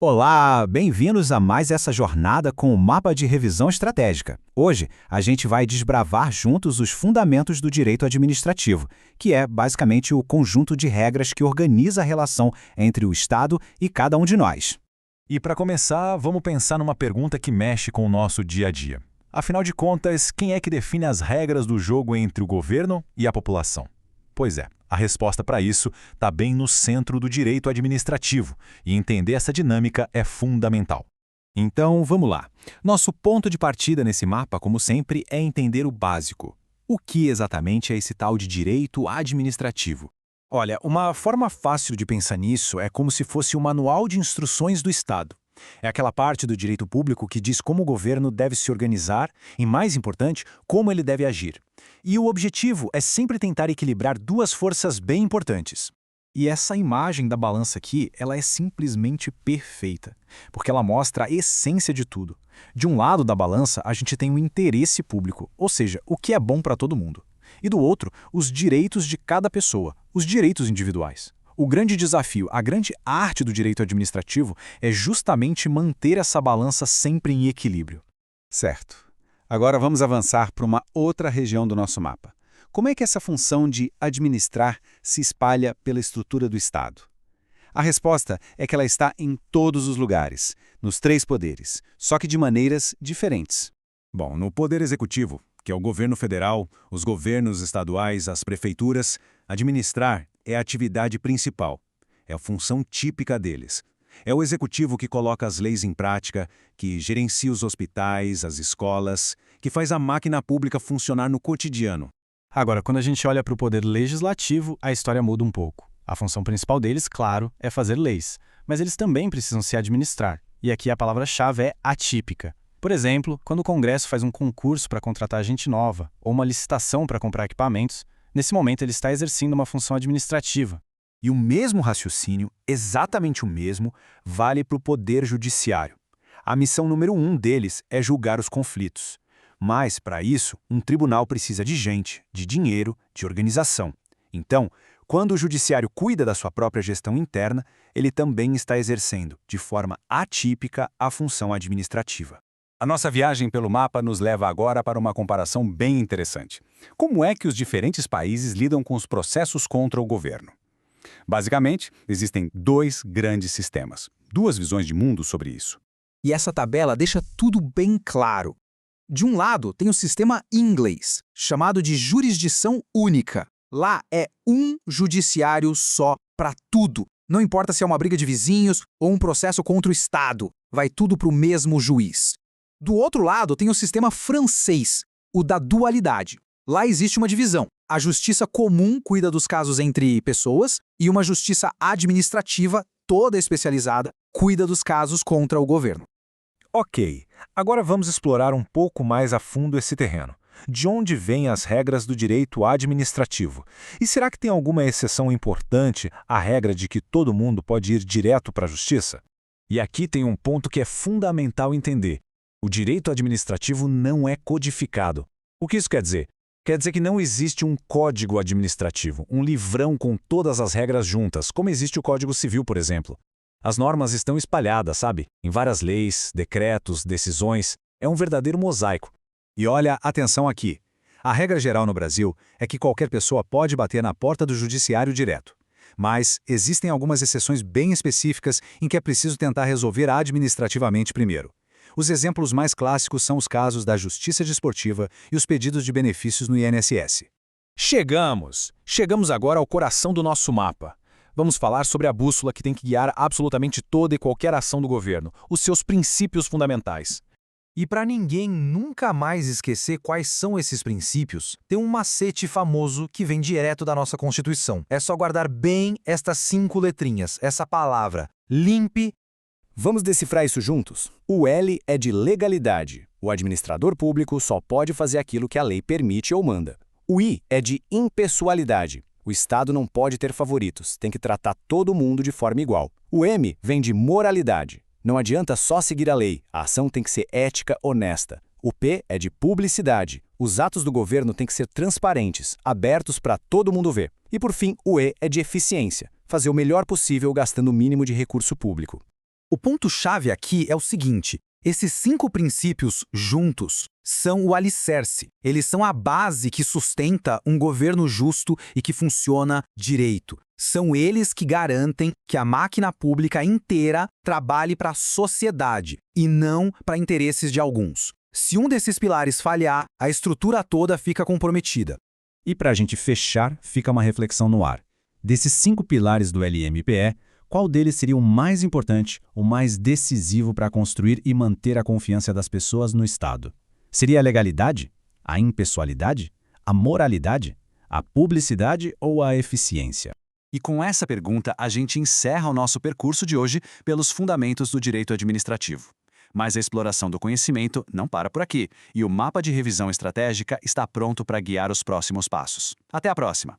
Olá, bem-vindos a mais essa jornada com o Mapa de Revisão Estratégica. Hoje, a gente vai desbravar juntos os fundamentos do direito administrativo, que é basicamente o conjunto de regras que organiza a relação entre o Estado e cada um de nós. E para começar, vamos pensar numa pergunta que mexe com o nosso dia a dia. Afinal de contas, quem é que define as regras do jogo entre o governo e a população? Pois é, a resposta para isso está bem no centro do direito administrativo, e entender essa dinâmica é fundamental. Então, vamos lá. Nosso ponto de partida nesse mapa, como sempre, é entender o básico. O que exatamente é esse tal de direito administrativo? Olha, uma forma fácil de pensar nisso é como se fosse o manual de instruções do Estado. É aquela parte do direito público que diz como o governo deve se organizar e, mais importante, como ele deve agir. E o objetivo é sempre tentar equilibrar duas forças bem importantes. E essa imagem da balança aqui, ela é simplesmente perfeita, porque ela mostra a essência de tudo. De um lado da balança, a gente tem o interesse público, ou seja, o que é bom para todo mundo. E do outro, os direitos de cada pessoa, os direitos individuais. O grande desafio, a grande arte do direito administrativo é justamente manter essa balança sempre em equilíbrio. Certo. Agora vamos avançar para uma outra região do nosso mapa. Como é que essa função de administrar se espalha pela estrutura do Estado? A resposta é que ela está em todos os lugares, nos três poderes, só que de maneiras diferentes. Bom, no Poder Executivo, que é o governo federal, os governos estaduais, as prefeituras, administrar é a atividade principal, é a função típica deles. É o executivo que coloca as leis em prática, que gerencia os hospitais, as escolas, que faz a máquina pública funcionar no cotidiano. Agora, quando a gente olha para o poder legislativo, a história muda um pouco. A função principal deles, claro, é fazer leis, mas eles também precisam se administrar. E aqui a palavra-chave é atípica. Por exemplo, quando o Congresso faz um concurso para contratar gente nova, ou uma licitação para comprar equipamentos, nesse momento ele está exercendo uma função administrativa. E o mesmo raciocínio, exatamente o mesmo, vale para o Poder Judiciário. A missão número 1 deles é julgar os conflitos. Mas, para isso, um tribunal precisa de gente, de dinheiro, de organização. Então, quando o Judiciário cuida da sua própria gestão interna, ele também está exercendo, de forma atípica, a função administrativa. A nossa viagem pelo mapa nos leva agora para uma comparação bem interessante. Como é que os diferentes países lidam com os processos contra o governo? Basicamente, existem dois grandes sistemas, duas visões de mundo sobre isso. E essa tabela deixa tudo bem claro. De um lado, tem o sistema inglês, chamado de jurisdição única. Lá é um judiciário só para tudo. Não importa se é uma briga de vizinhos ou um processo contra o Estado, vai tudo para o mesmo juiz. Do outro lado, tem o sistema francês, o da dualidade. Lá existe uma divisão. A justiça comum cuida dos casos entre pessoas e uma justiça administrativa, toda especializada, cuida dos casos contra o governo. Ok, agora vamos explorar um pouco mais a fundo esse terreno. De onde vêm as regras do direito administrativo? E será que tem alguma exceção importante à regra de que todo mundo pode ir direto para a justiça? E aqui tem um ponto que é fundamental entender. O direito administrativo não é codificado. O que isso quer dizer? Quer dizer que não existe um código administrativo, um livrão com todas as regras juntas, como existe o Código Civil, por exemplo. As normas estão espalhadas, sabe? Em várias leis, decretos, decisões. É um verdadeiro mosaico. E olha, atenção aqui. A regra geral no Brasil é que qualquer pessoa pode bater na porta do judiciário direto. Mas existem algumas exceções bem específicas em que é preciso tentar resolver administrativamente primeiro. Os exemplos mais clássicos são os casos da justiça desportiva e os pedidos de benefícios no INSS. Chegamos agora ao coração do nosso mapa. Vamos falar sobre a bússola que tem que guiar absolutamente toda e qualquer ação do governo, os seus princípios fundamentais. E para ninguém nunca mais esquecer quais são esses princípios, tem um macete famoso que vem direto da nossa Constituição. É só guardar bem estas 5 letrinhas, essa palavra, limpe. Vamos decifrar isso juntos? O L é de legalidade. O administrador público só pode fazer aquilo que a lei permite ou manda. O I é de impessoalidade. O Estado não pode ter favoritos, tem que tratar todo mundo de forma igual. O M vem de moralidade. Não adianta só seguir a lei, a ação tem que ser ética, honesta. O P é de publicidade. Os atos do governo têm que ser transparentes, abertos para todo mundo ver. E por fim, o E é de eficiência. Fazer o melhor possível gastando o mínimo de recurso público. O ponto-chave aqui é o seguinte: esses 5 princípios juntos são o alicerce. Eles são a base que sustenta um governo justo e que funciona direito. São eles que garantem que a máquina pública inteira trabalhe para a sociedade e não para interesses de alguns. Se um desses pilares falhar, a estrutura toda fica comprometida. E para a gente fechar, fica uma reflexão no ar. Desses 5 pilares do LMPE, qual deles seria o mais importante, o mais decisivo para construir e manter a confiança das pessoas no Estado? Seria a legalidade? A impessoalidade? A moralidade? A publicidade ou a eficiência? E com essa pergunta, a gente encerra o nosso percurso de hoje pelos fundamentos do direito administrativo. Mas a exploração do conhecimento não para por aqui, e o mapa de revisão estratégica está pronto para guiar os próximos passos. Até a próxima!